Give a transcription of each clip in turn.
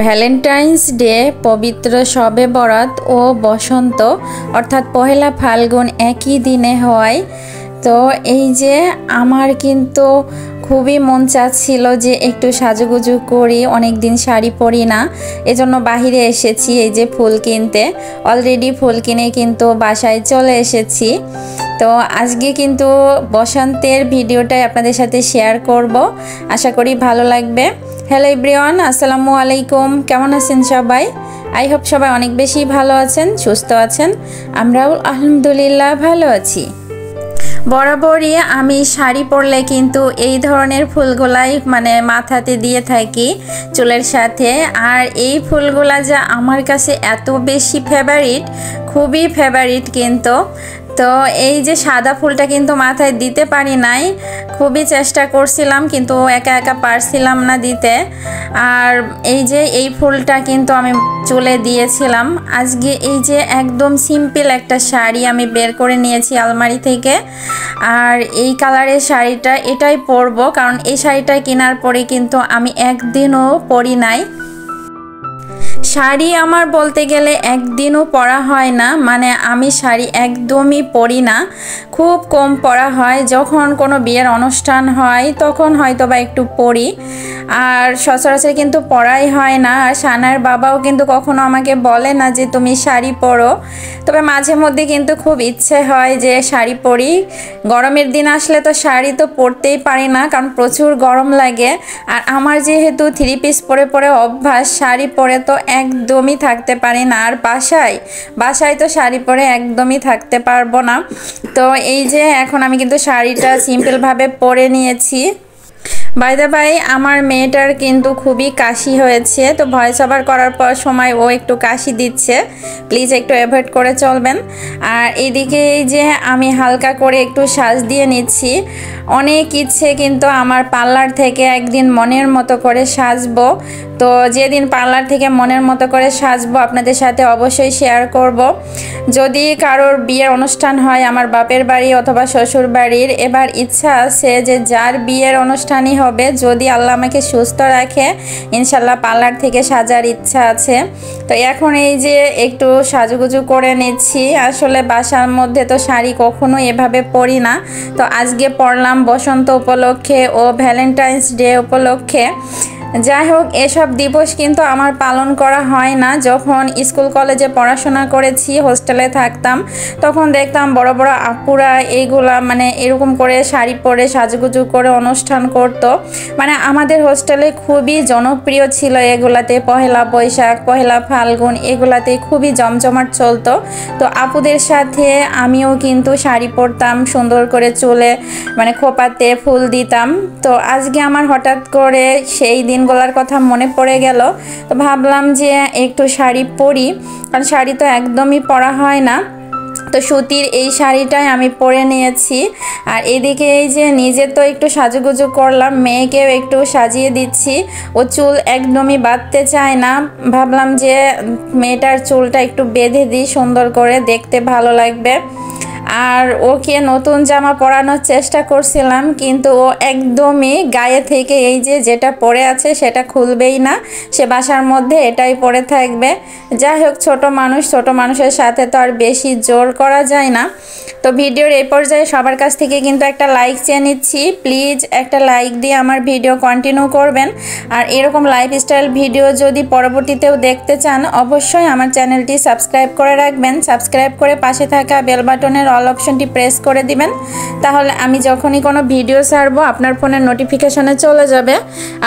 Valentine's day, পবিত্র শবে বরাত ও বসন্ত অর্থাৎ পহেলা ফাল্গুন একই দিনে হয়। তো এই যে আমার কিন্তু খুবই মন চাচ্ছিল যে একটু সাজুগুজু করি, অনেক দিন শাড়ি পরি না, এজন্য বাহিরে এসেছি এই যে ফুল কিনতে। অলরেডি ফুল কিনে কিন্তু বাসায় চলে এসেছি। তো আজকে কিন্তু বসন্তের ভিডিওটাই আপনাদের সাথে শেয়ার করব, আশা করি ভালো লাগবে। হ্যালো এভরিওয়ান, আসসালামু আলাইকুম। কেমন আছেন সবাই? আই হোপ সবাই অনেক বেশি ভালো আছেন, সুস্থ আছেন। আমরাও আলহামদুলিল্লাহ ভালো আছি। বরাবরই আমি শাড়ি পরলে কিন্তু এই ধরনের ফুলগুলাই মাথাতে দিয়ে থাকি চুলের সাথে। আর এই ফুলগুলা যা আমার কাছে এত বেশি ফেভারিট, খুবই ফেভারিট কিন্তু। তো এই যে সাদা ফুলটা কিন্তু মাথায় দিতে পারি নাই, খুবই চেষ্টা করছিলাম কিন্তু একা একা পারছিলাম না দিতে। আর এই যে এই ফুলটা কিন্তু আমি চুলে দিয়েছিলাম। আজকে এই যে একদম সিম্পল একটা শাড়ি আমি বের করে নিয়েছি আলমারি থেকে। আর এই কালারের শাড়িটা এটাই পরবো, কারণ এই শাড়িটা কেনার পরে কিন্তু আমি একদিনও পরি নাই। শাড়ি আমার বলতে গেলে একদিনও পরা হয় না, আমি শাড়ি একদমই পরি না, খুব কম পরা হয়। যখন কোনো বিয়ের অনুষ্ঠান হয় তখন হয়তো বা একটু পরি, আর সচরাচর কিন্তু পরাই হয় না। আর সানার বাবাও কিন্তু কখনো আমাকে বলে না যে তুমি শাড়ি পরো, তবে মাঝে মধ্যে কিন্তু খুব ইচ্ছে হয় যে শাড়ি পরি। গরমের দিন আসলে তো শাড়ি তো পরতেই পারি না, কারণ প্রচুর গরম লাগে। আর আমার যেহেতু 3 পিস পরে পরে অভ্যাস, শাড়ি পরে তো একদমই থাকতে পারি না। আর বাসায় তো শাড়ি পরে একদমই থাকতে পারবো না। তো এই যে এখন আমি কিন্তু শাড়িটা সিম্পলভাবে পরে নিয়েছি। বাই দ্য বাই, আমার মেয়েটার কিন্তু খুবই কাশি হয়েছে, তো ভয়েস ওভার করার পর সময় ও একটু কাশি দিচ্ছে, প্লিজ একটু অ্যাভয়েড করে চলবেন। আর এদিকে এই যে আমি হালকা করে একটু সাজ দিয়ে নিচ্ছি। অনেক ইচ্ছে কিন্তু আমার পার্লার থেকে একদিন মনের মতো করে সাজবো। তো যেদিন পার্লার থেকে মনের মতো করে সাজবো আপনাদের সাথে অবশ্যই শেয়ার করব। যদি কারোর বিয়ের অনুষ্ঠান হয় আমার বাপের বাড়ি অথবা শ্বশুর বাড়ির, এবার ইচ্ছা আছে যে যার বিয়ের অনুষ্ঠানই হবে, যদি আল্লাহ আমাকে সুস্থ রাখে ইনশাল্লাহ পার্লার থেকে সাজার ইচ্ছা আছে। তো এখন এই যে একটু সাজুগুজু করে নিচ্ছি। আসলে বাসার মধ্যে তো শাড়ি কখনো এভাবে পরি না, তো আজকে পরলাম বসন্ত উপলক্ষে ও ভ্যালেন্টাইন্স ডে উপলক্ষে। যাই হোক, এসব দিবস কিন্তু আমার পালন করা হয় না। যখন স্কুল কলেজে পড়াশোনা করেছি, হোস্টেলে থাকতাম, তখন দেখতাম বড় বড় আপুরা এইগুলা এরকম করে শাড়ি পরে সাজুগুজু করে অনুষ্ঠান করতো। আমাদের হোস্টেলে খুবই জনপ্রিয় ছিল এগুলাতে। পহেলা বৈশাখ, পহেলা ফাল্গুন এগুলাতে খুবই জমজমাট চলতো। তো আপুদের সাথে আমিও কিন্তু শাড়ি পরতাম, সুন্দর করে চুলে খোপাতে ফুল দিতাম। তো আজকে আমার হঠাৎ করে সেই দিনগুলোর কথা মনে পড়ে গেল, তো ভাবলাম যে একটু শাড়ি পরি, কারণ শাড়ি তো একদমই পরা হয় না। তো সুতির এই শাড়িটাই আমি পরে নিয়েছি। আর এদিকে এই যে নিজে তো একটু সাজুগুজু করলাম, মেয়েকেও একটু সাজিয়ে দিচ্ছি। ও চুল একদমই বাঁধতে চায় না, ভাবলাম যে মেয়েটার চুলটা একটু বেঁধে দিই, সুন্দর করে দেখতে ভালো লাগবে। আর ওকে নতুন জামা পরানোর চেষ্টা করছিলাম, কিন্তু ও একদমই গায়ে থেকে এই যে যেটা পরে আছে সেটা খুলবেই না, সে বাসার মধ্যে এটাই পরে থাকবে। যাই হোক, ছোট মানুষের সাথে তো আর বেশি জোর করা যায় না। তো ভিডিওর এই পর্যায়ে সবার কাছ থেকে কিন্তু একটা লাইক চেয়ে নিচ্ছি, প্লিজ একটা লাইক দিয়ে আমার ভিডিও কন্টিনিউ করবেন। আর এরকম লাইফস্টাইল ভিডিও যদি পরবর্তীতেও দেখতে চান অবশ্যই আমার চ্যানেলটি সাবস্ক্রাইব করে রাখবেন। সাবস্ক্রাইব করে পাশে থাকা বেল বাটনের অল অপশনটি প্রেস করে দিবেন, তাহলে আমি যখনই কোনো ভিডিও ছাড়বো আপনার ফোনের নোটিফিকেশনে চলে যাবে,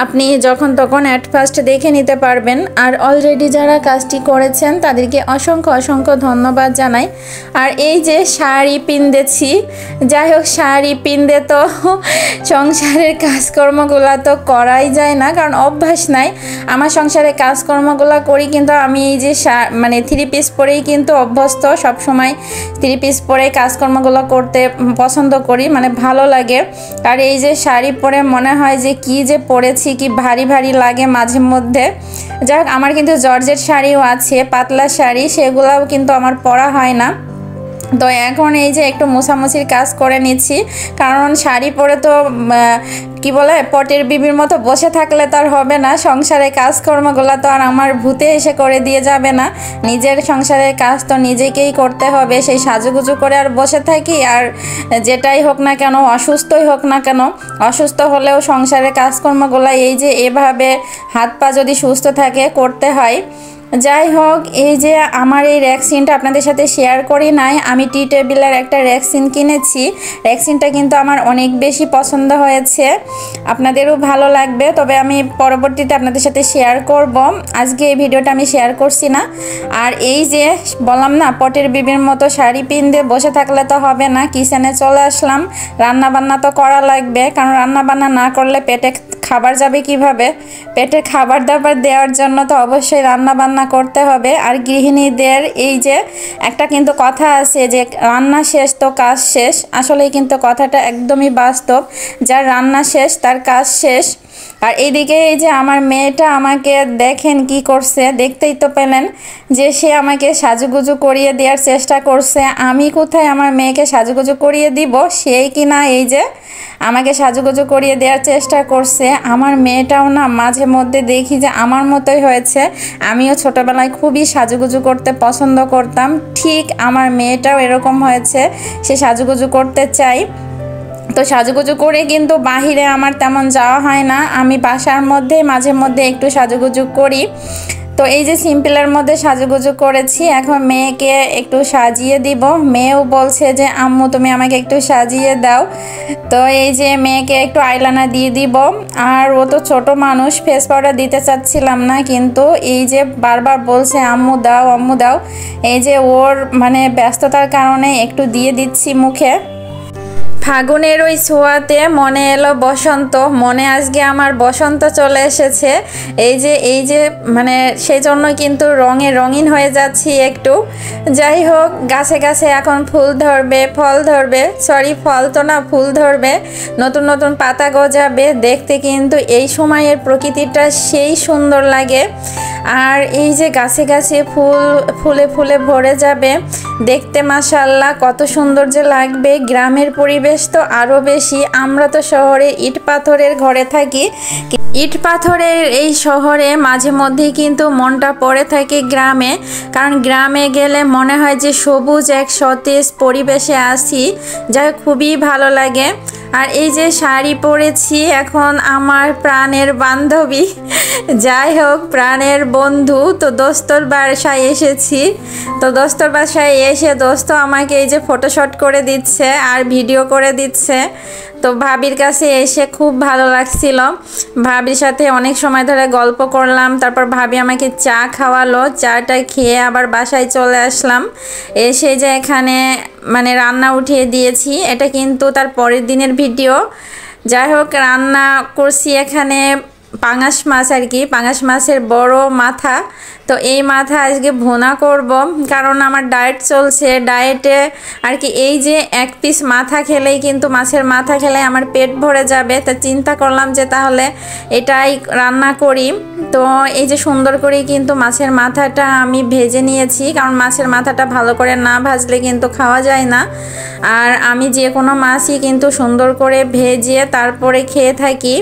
আপনি যখন তখন অ্যাট ফার্স্ট দেখে নিতে পারবেন। আর অলরেডি যারা কাজটি করেছেন তাদেরকে অসংখ্য ধন্যবাদ জানাই। আর এই যে শাড়ি পিনতেছি, যাই হোক শাড়ি পিনতে তো সংসারের কাজকর্মগুলো তো করাই যায় না, কারণ অভ্যাস নাই। আমার সংসারে কাজকর্মগুলো করি কিন্তু আমি এই যে 3 পিস পরেই কিন্তু অভ্যস্ত, সবসময় 3 পিস পরে কাজকর্মগুলো করতে পছন্দ করি, ভালো লাগে। আর এই যে শাড়ি পরে মনে হয় যে কি যে পরেছি, কি ভারী ভারী লাগে মাঝে মধ্যে। যাই হোক, আমার কিন্তু জর্জেট শাড়িও আছে, পাতলা শাড়ি, সেগুলোও কিন্তু আমার পরা হয় না। তো এখন এই যে একটু মোছামুছির কাজ করে নিচ্ছি, কারণ শাড়ি পরে তো কি বলে পটের বিবির মতো বসে থাকলে তো আর হবে না। সংসারের কাজকর্মগুলো তো আর আমার ভূতে এসে করে দিয়ে যাবে না, নিজের সংসারের কাজ তো নিজেকেই করতে হবে। সেই সাজুগুজু করে আর বসে থাকি, আর যেটাই হোক না কেন, অসুস্থই হোক না কেন, অসুস্থ হলেও সংসারের কাজকর্মগুলো এই যে এভাবে হাত পা যদি সুস্থ থাকে করতে হয়। যাই হোক, এই যে আমার এই র্যাক্সিনটা আপনাদের সাথে শেয়ার করি নাই, আমি টি টেবিলের একটা র্যাক্সিন কিনেছি। র্যাক্সিনটা কিন্তু আমার অনেক বেশি পছন্দ হয়েছে, আপনাদেরও ভালো লাগবে। তবে আমি পরবর্তীতে আপনাদের সাথে শেয়ার করব, আজকে এই ভিডিওটা আমি শেয়ার করছি না। আর এই যে বললাম না, পটের বিবির মতো শাড়ি পিন্দে বসে থাকলে তো হবে না, কিচেনে চলে আসলাম। রান্না বান্না তো করা লাগবে, কারণ রান্না বান্না না করলে পেটে খাবার যাবে কিভাবে? পেটে খাবার দাবার দেওয়ার জন্য তো অবশ্যই রান্না বান্না করতে হবে। আর গৃহিণীদের এই যে একটা কিন্তু কথা আছে যে রান্না শেষ তো কাজ শেষ, আসলেই কিন্তু কথাটা একদমই বাস্তব। যার রান্না শেষ তার কাজ শেষ। আর এইদিকে এই যে আমার মেয়েটা আমাকে দেখেন কি করছে, দেখতেই তো পেলেন যে সে আমাকে সাজুগুজু করিয়ে দেওয়ার চেষ্টা করছে। আমি কোথায় আমার মেয়েকে সাজুগুজু করিয়ে দিব, সেই কিনা এই যে আমাকে সাজুগুজু করিয়ে দেওয়ার চেষ্টা করছে। আমার মেয়েটাও না মাঝে মধ্যে দেখি যে আমার মতোই হয়েছে। আমিও ছোটবেলায় খুবই সাজুগুজু করতে পছন্দ করতাম, ঠিক আমার মেয়েটাও এরকম হয়েছে, সে সাজুগুজু করতে চাই। তো সাজুগুজু করে কিন্তু বাহিরে আমার তেমন যাওয়া হয় না, আমি বাসার মধ্যে মাঝে মধ্যে একটু সাজুগুজু করি। তো এই যে সিম্পলের মধ্যে সাজুগুজু করেছি, এখন মেয়েকে একটু সাজিয়ে দিব। মেয়েও বলছে যে আম্মু তুমি আমাকে একটু সাজিয়ে দাও। তো এই যে মেয়েকে একটু আইলাইনার দিয়ে দিব। আর ও তো ছোট মানুষ, ফেস পাউডার দিতে চাচ্ছিলাম না, কিন্তু এই যে বারবার বলছে আম্মু দাও আম্মু দাও, এই যে ওর মানে ব্যস্ততার কারণে একটু দিয়ে দিচ্ছি মুখে। ফাগুনের ওই ছোঁয়াতে মনে এলো বসন্ত, মনে আজকে আমার বসন্ত চলে এসেছে। এই যে মানে সেই জন্য কিন্তু রঙে রঙিন হয়ে যাচ্ছি একটু। যাই হোক, গাছে গাছে এখন ফুল ধরবে, ফল ধরবে, সরি ফল তো না, ফুল ধরবে, নতুন নতুন পাতা গজাবে। দেখতে কিন্তু এই সময়ের প্রকৃতিটা সেই সুন্দর লাগে। আর এই যে গাছে গাছে ফুলে ফুলে ভরে যাবে, দেখতে মাশাআল্লাহ কত সুন্দর যে লাগবে। গ্রামের পরিবেশ তো আরও বেশি। আমরা তো শহরে ইট পাথরের ঘরে থাকি, ইট পাথরের এই শহরে মাঝে মধ্যেই কিন্তু মনটা পড়ে থাকে গ্রামে, কারণ গ্রামে গেলে মনে হয় যে সবুজ এক সতেজ পরিবেশে আছি, যা খুবই ভালো লাগে। আর এই যে শাড়ি পরেছি এখন আমার প্রাণের বান্ধবী, যাই হোক প্রাণের বন্ধু। তো দোস্তর বাসায় এসেছি, তো দোস্তর বাসায় এসে দোস্ত আমাকে এই যে ফটোশট করে দিচ্ছে আর ভিডিও করে দিচ্ছে। তো ভাবির কাছে এসে খুব ভালো লাগছিল, ভাবির সাথে অনেক সময় ধরে গল্প করলাম। তারপর ভাবি আমাকে চা খাওয়ালো, চাটা খেয়ে আবার বাসায় চলে আসলাম। এসে যে এখানে মানে রান্না উঠিয়ে দিয়েছি, এটা কিন্তু তার পরের দিনের ভিডিও। যাই হোক, রান্না করছি এখানে পাঙাশ মাছ আর কি, পাঙাশ মাছের বড় মাথা। তো এই মাথা আজকে ভুনা করব, কারণ আমার ডায়েট চলছে। ডায়েটে আর কি এই যে এক পিস মাথা খেলেই কিন্তু, মাছের মাথা খেলে আমার পেট ভরে যাবে। তা চিন্তা করলাম যে তাহলে এটাই রান্না করি। তো এই যে সুন্দর করে কিন্তু মাছের মাথাটা আমি ভেজে নিয়েছি, কারণ মাছের মাথাটা ভালো করে না ভাজলে কিন্তু খাওয়া যায় না। আর আমি যে কোনো মাছই কিন্তু সুন্দর করে ভেজে তারপরে খেয়ে থাকি।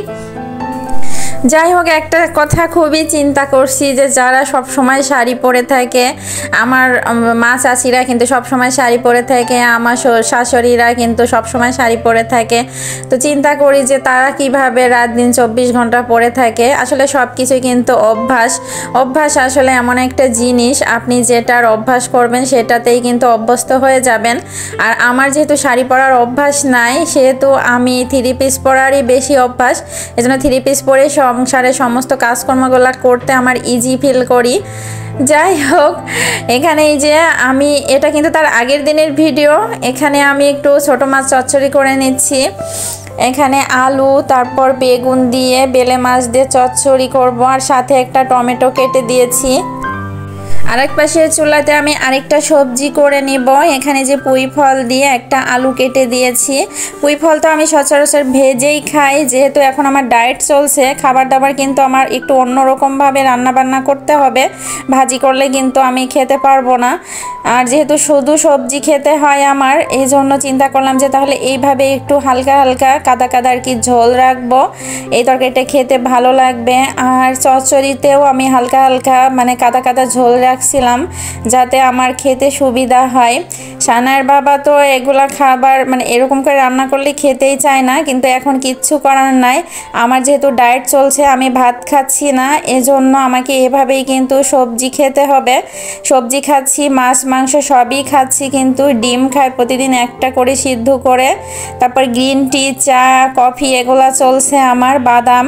যাই হোক, একটা কথা খুবই চিন্তা করছি যে যারা সব সময় শাড়ি পরে থাকে, আমার মা চাচিরা কিন্তু সব সময় শাড়ি পরে থাকে, আমার শাশুড়িরা কিন্তু সব সময় শাড়ি পরে থাকে। তো চিন্তা করি যে তারা কিভাবে রাত দিন 24 ঘন্টা পরে থাকে। আসলে সব কিছুই কিন্তু অভ্যাস আসলে এমন একটা জিনিস, আপনি যেটার অভ্যাস করবেন সেটাতেই কিন্তু অভ্যস্ত হয়ে যাবেন। আর আমার যেহেতু শাড়ি পরার অভ্যাস নাই, সেহেতু আমি 3 পিস পরারই বেশি অভ্যাস। এজন্য 3 পিস পরে সংসারে সমস্ত কাজকর্মগুলো করতে আমার ইজি ফিল করি। যাই হোক, এখানে এই যে আমি, এটা কিন্তু তার আগের দিনের ভিডিও, এখানে আমি একটু ছোট মাছ চচ্চড়ি করে নিচ্ছি। এখানে আলু তারপর বেগুন দিয়ে বেলে মাছ দিয়ে চচ্চড়ি করব, আর সাথে একটা টমেটো কেটে দিয়েছি। আরেক পাশে চুলাতে আমি আরেকটা সবজি করে নিব। এখানে যে পুঁই ফল দিয়ে একটা আলু কেটে দিয়েছি। পুঁই ফল তো আমি সচরাচর ভেজেই খাই, যেহেতু এখন আমার ডায়েট চলছে। খাবার দাবার কিন্তু আমার একটু অন্যরকমভাবে রান্নাবান্না করতে হবে, ভাজি করলে কিন্তু আমি খেতে পারবো না। আর যেহেতু শুধু সবজি খেতে হয় আমার, এই জন্য চিন্তা করলাম যে তাহলে এইভাবে একটু হালকা হালকা কাদা কাদা আর কি ঝোল রাখবো, এই তরকারিটা খেতে ভালো লাগবে। আর চচ্চড়িতেও আমি হালকা হালকা মানে কাদা কাদা ঝোল রাখছিলাম যাতে আমার খেতে সুবিধা হয়। সানায়ের বাবা তো এগুলা খাবার মানে এরকম করে রান্না করলে খেতেই চায় না, কিন্তু এখন কিচ্ছু করার নাই। আমার যেহেতু ডায়েট চলছে, আমি ভাত খাচ্ছি না, এজন্য আমাকে এভাবেই কিন্তু সবজি খেতে হবে। সবজি খাচ্ছি, মাছ মাংস সবই খাচ্ছি, কিন্তু ডিম খাই প্রতিদিন একটা করে সিদ্ধ করে। তারপর গ্রিন টি, চা, কফি এগুলা চলছে আমার, বাদাম,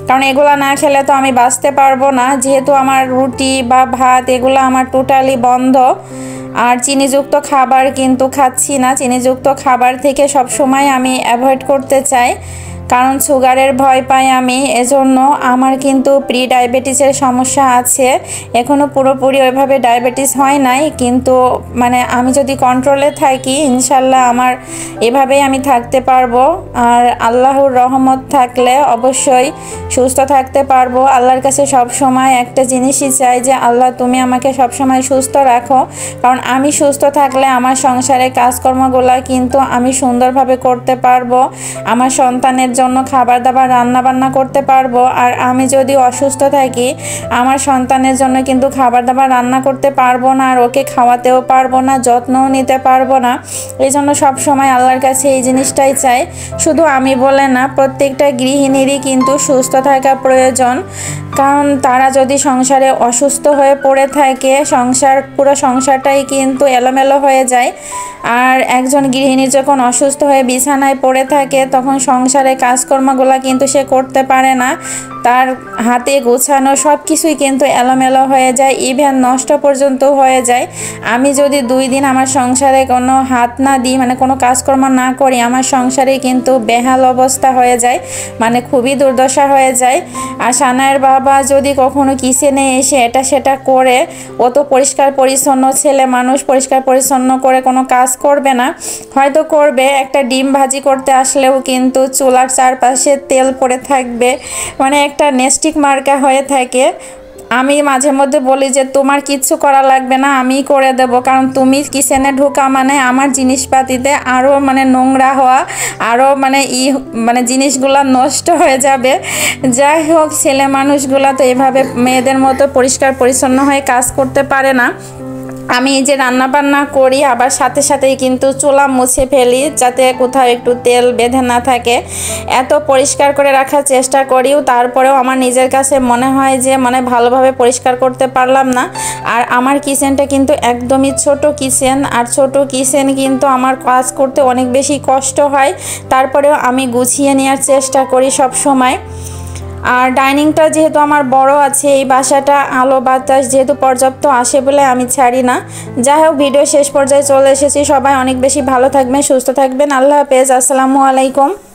কারণ এগুলা না খেলে তো আমি বাঁচতে পারবো না। যেহেতু আমার রুটি বা ভাত এগুলো আমার টোটালি বন্ধ। আর চিনিযুক্ত খাবার কিন্তু খাচ্ছি না, চিনিযুক্ত খাবার থেকে সব সময় আমি অ্যাভয়েড করতে চাই, কারণ সুগারের ভয় পাই আমি। এজন্য আমার কিন্তু প্রি ডায়াবেটিসের সমস্যা আছে, এখনও পুরোপুরি ওইভাবে ডায়াবেটিস হয় নাই, কিন্তু মানে আমি যদি কন্ট্রোলে থাকি ইনশাল্লাহ আমার এভাবেই আমি থাকতে পারবো। আর আল্লাহর রহমত থাকলে অবশ্যই সুস্থ থাকতে পারবো। আল্লাহর কাছে সব সময় একটা জিনিসই চাই যে আল্লাহ তুমি আমাকে সব সময় সুস্থ রাখো, কারণ আমি সুস্থ থাকলে আমার সংসারের কাজকর্মগুলো কিন্তু আমি সুন্দরভাবে করতে পারবো, আমার সন্তানের জন্য খাবার দাবার রান্না বান্না করতে পারবো। আর আমি যদি অসুস্থ থাকি আমার সন্তানের জন্য কিন্তু খাবার দাবার রান্না করতে পারবো না, আর ওকে খাওয়াতেও পারবো না, যত্নও নিতে পারবো না। এই জন্য সবসময় আল্লাহর কাছে এই জিনিসটাই চাই। শুধু আমি বলে না, প্রত্যেকটা গৃহিণীরই কিন্তু সুস্থ থাকা প্রয়োজন, কারণ তারা যদি সংসারে অসুস্থ হয়ে পড়ে থাকে পুরো সংসারটাই কিন্তু এলোমেলো হয়ে যায়। আর একজন গৃহিণী যখন অসুস্থ হয়ে বিছানায় পড়ে থাকে তখন সংসারে কাজকর্মগুলো কিন্তু সে করতে পারে না, তার হাতে গোছানো সব কিছুই কিন্তু এলোমেলো হয়ে যায়, ইভেন নষ্ট পর্যন্ত হয়ে যায়। আমি যদি 2 দিন আমার সংসারে কোনো হাত না দিই, মানে কোনো কাজকর্ম না করি, আমার সংসারে কিন্তু বেহাল অবস্থা হয়ে যায়, মানে খুবই দুর্দশা হয়ে যায়। আর সানায়ের বাবা যদি কখনো কিচেনে এসে এটা সেটা করে, ও তো পরিষ্কার পরিচ্ছন্ন ছেলে মানুষ, পরিষ্কার পরিচ্ছন্ন করে কোনো কাজ করবে না, হয়তো করবে একটা ডিম ভাজি করতে আসলেও কিন্তু চুলার চারপাশে তেল পড়ে থাকবে, মানে একটা নেস্টিক মার্কা হয়ে থাকে। আমি মাঝে মধ্যে বলি যে তোমার কিচ্ছু করা লাগবে না, আমি করে দেব, কারণ তুমি কিচেনে ঢোকা মানে আমার জিনিসপাতিতে আরও মানে নোংরা হওয়া, আরও মানে জিনিসগুলো নষ্ট হয়ে যাবে। যাই হোক, ছেলে মানুষগুলা তো এভাবে মেয়েদের মতো পরিষ্কার পরিচ্ছন্ন হয়ে কাজ করতে পারে না। আমি এই যে রান্না বান্না করি আবার সাথে সাথেই কিন্তু চুলা মুছে ফেলি যাতে কোথাও একটু তেল বেঁধে না থাকে, এত পরিষ্কার করে রাখার চেষ্টা করিও, তারপরেও আমার নিজের কাছে মনে হয় যে মানে ভালোভাবে পরিষ্কার করতে পারলাম না। আর আমার কিচেনটা কিন্তু একদমই ছোট কিচেন, আর ছোট কিচেন কিন্তু আমার কাজ করতে অনেক বেশি কষ্ট হয়, তারপরেও আমি গুছিয়ে নেওয়ার চেষ্টা করি সব সময়। আর ডাইনিংটা যেহেতু আমার বড় আছে, এই বাসাটা আলো বাতাস যেহেতু পর্যাপ্ত আসে বলে আমি ছাড়ি না। যাই হোক, ভিডিও শেষ পর্যায়ে চলে এসেছি। সবাই অনেক বেশি ভালো থাকবেন, সুস্থ থাকবেন। আল্লাহ হাফেজ, আসসালামু আলাইকুম।